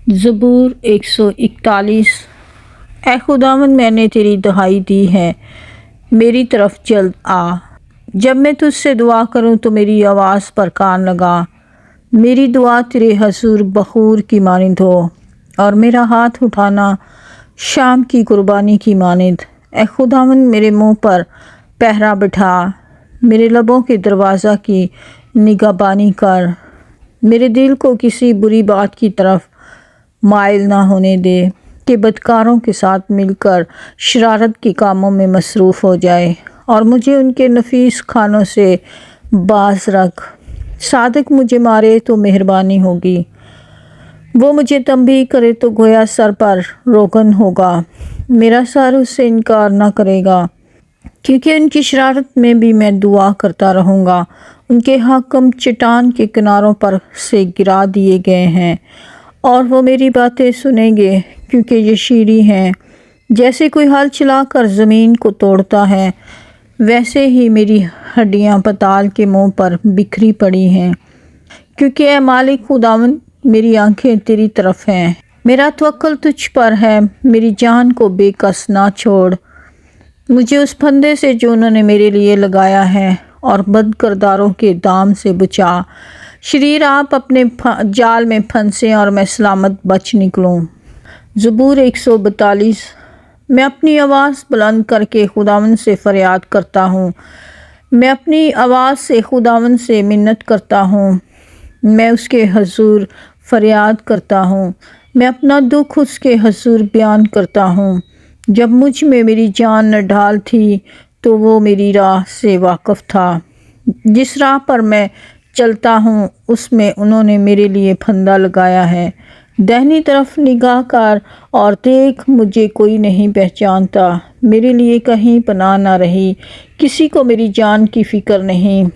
زبور 141۔ اے خداوند، میں نے تیری دہائی دی ہے، میری طرف جلد آ۔ جب میں تجھ سے دعا کروں تو میری آواز پر کان لگا۔ میری دعا تیرے حضور بخور کی مانند ہو، اور میرا ہاتھ اٹھانا شام کی قربانی کی مانند۔ اے خداوند، میرے منہ پر پہرا بٹھا، میرے لبوں کے دروازہ کی نگہبانی کر۔ میرے دل کو کسی بری بات کی طرف مائل نہ ہونے دے کہ بدکاروں کے ساتھ مل کر شرارت کے کاموں میں مصروف ہو جائے، اور مجھے ان کے نفیس کھانوں سے باز رکھ۔ صادق مجھے مارے تو مہربانی ہوگی، وہ مجھے تنبیہ کرے تو گویا سر پر روغن ہوگا۔ میرا سر اس سے انکار نہ کرے گا، کیونکہ ان کی شرارت میں بھی میں دعا کرتا رہوں گا۔ ان کے حاکم چٹان کے کناروں پر سے گرا دیے گئے ہیں، اور وہ میری باتیں سنیں گے کیونکہ یہ شیریں ہیں۔ جیسے کوئی ہل چلا کر زمین کو توڑتا ہے، ویسے ہی میری ہڈیاں پتال کے منہ پر بکھری پڑی ہیں۔ کیونکہ اے مالک خداوند، میری آنکھیں تیری طرف ہیں، میرا توکل تجھ پر ہے۔ میری جان کو بے کس نہ چھوڑ، مجھے اس پھندے سے جو انہوں نے میرے لیے لگایا ہے، اور بد کرداروں کے دام سے بچا۔ شریر آپ اپنے جال میں پھنسیں اور میں سلامت بچ نکلوں۔ زبور 142۔ میں اپنی آواز بلند کر کے خداوند سے فریاد کرتا ہوں، میں اپنی آواز سے خداوند سے منت کرتا ہوں۔ میں اس کے حضور فریاد کرتا ہوں، میں اپنا دکھ اس کے حضور بیان کرتا ہوں۔ جب مجھ میں میری جان نڈھال تھی تو وہ میری راہ سے واقف تھا۔ جس راہ پر میں چلتا ہوں اس میں انہوں نے میرے لیے پھندا لگایا ہے۔ دہنی طرف نگاہ کر اور دیکھ، مجھے کوئی نہیں پہچانتا۔ میرے لیے کہیں پناہ نہ رہی، کسی کو میری جان کی فکر نہیں۔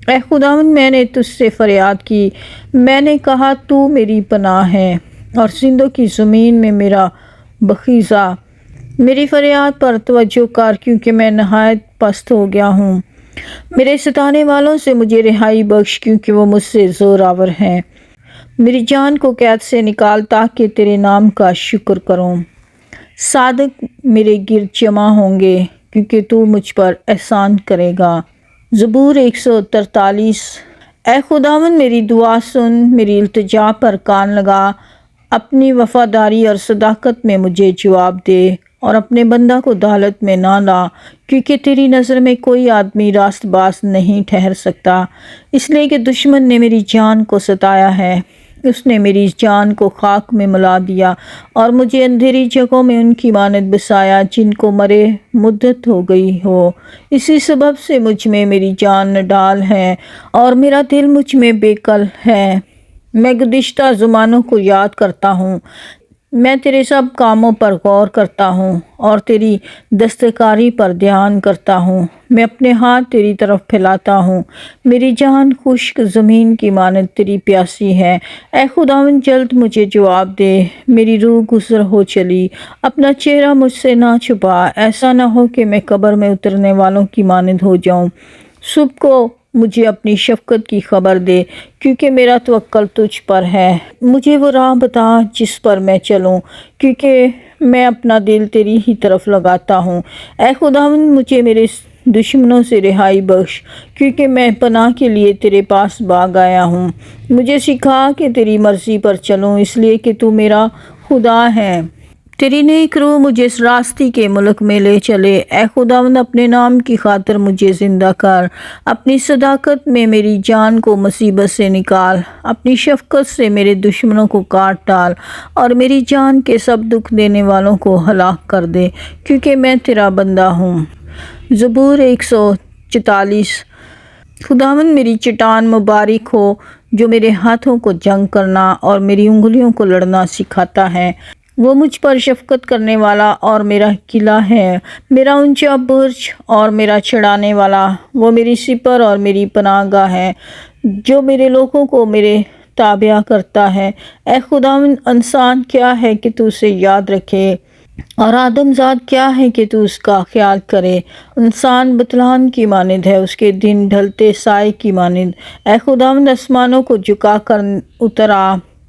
اے خداوند، میں نے تجھ سے فریاد کی، میں نے کہا تو میری پناہ ہے اور زندوں کی زمین میں میرا بخیزہ۔ میری فریاد پر توجہ کر، کیونکہ میں نہایت پست ہو گیا ہوں۔ میرے ستانے والوں سے مجھے رہائی بخش، کیونکہ وہ مجھ سے زور آور ہیں۔ میری جان کو قید سے نکال تاکہ تیرے نام کا شکر کروں۔ صادق میرے گرد جمع ہوں گے، کیونکہ تو مجھ پر احسان کرے گا۔ زبور 143۔ اے خداوند، میری دعا سن، میری التجا پر کان لگا۔ اپنی وفاداری اور صداقت میں مجھے جواب دے، اور اپنے بندہ کو دہالت میں نہ لا، کیونکہ تیری نظر میں کوئی آدمی راست باز نہیں ٹھہر سکتا۔ اس لیے کہ دشمن نے میری جان کو ستایا ہے، اس نے میری جان کو خاک میں ملا دیا، اور مجھے اندھیری جگہوں میں ان کی مانند بسایا جن کو مرے مدت ہو گئی ہو۔ اسی سبب سے مجھ میں میری جان نڈال ہے، اور میرا دل مجھ میں بے کل ہے۔ میں گزشتہ زمانوں کو یاد کرتا ہوں، میں تیرے سب کاموں پر غور کرتا ہوں اور تیری دستکاری پر دھیان کرتا ہوں۔ میں اپنے ہاتھ تیری طرف پھیلاتا ہوں، میری جان خشک زمین کی مانند تیری پیاسی ہے۔ اے خداوند، جلد مجھے جواب دے، میری روح گزر ہو چلی، اپنا چہرہ مجھ سے نہ چھپا۔ ایسا نہ ہو کہ میں قبر میں اترنے والوں کی مانند ہو جاؤں۔ صبح کو مجھے اپنی شفقت کی خبر دے، کیونکہ میرا توکل تجھ پر ہے۔ مجھے وہ راہ بتا جس پر میں چلوں، کیونکہ میں اپنا دل تیری ہی طرف لگاتا ہوں۔ اے خداوند، مجھے میرے دشمنوں سے رہائی بخش، کیونکہ میں پناہ کے لیے تیرے پاس بھاگ آیا ہوں۔ مجھے سکھا کہ تیری مرضی پر چلوں، اس لیے کہ تو میرا خدا ہے۔ تیری نیک روح مجھے راستی کے ملک میں لے چلے۔ اے خداوند، اپنے نام کی خاطر مجھے زندہ کر، اپنی صداقت میں میری جان کو مصیبت سے نکال۔ اپنی شفقت سے میرے دشمنوں کو کاٹ ڈال، اور میری جان کے سب دکھ دینے والوں کو ہلاک کر دے، کیونکہ میں تیرا بندہ ہوں۔ زبور 144۔ خداوند، میری چٹان مبارک ہو جو میرے ہاتھوں کو جنگ کرنا اور میری انگلیوں کو لڑنا سکھاتا ہے۔ وہ مجھ پر شفقت کرنے والا اور میرا قلعہ ہے، میرا اونچا برج اور میرا چڑھانے والا۔ وہ میری سپر اور میری پناہ گاہ ہے، جو میرے لوگوں کو میرے تابع کرتا ہے۔ اے خداوند، انسان کیا ہے کہ تو اسے یاد رکھے، اور آدم زاد کیا ہے کہ تو اس کا خیال کرے۔ انسان بتلان کی مانند ہے، اس کے دن ڈھلتے سائے کی مانند۔ اے خداوند، آسمانوں کو جھکا کر اتر آ،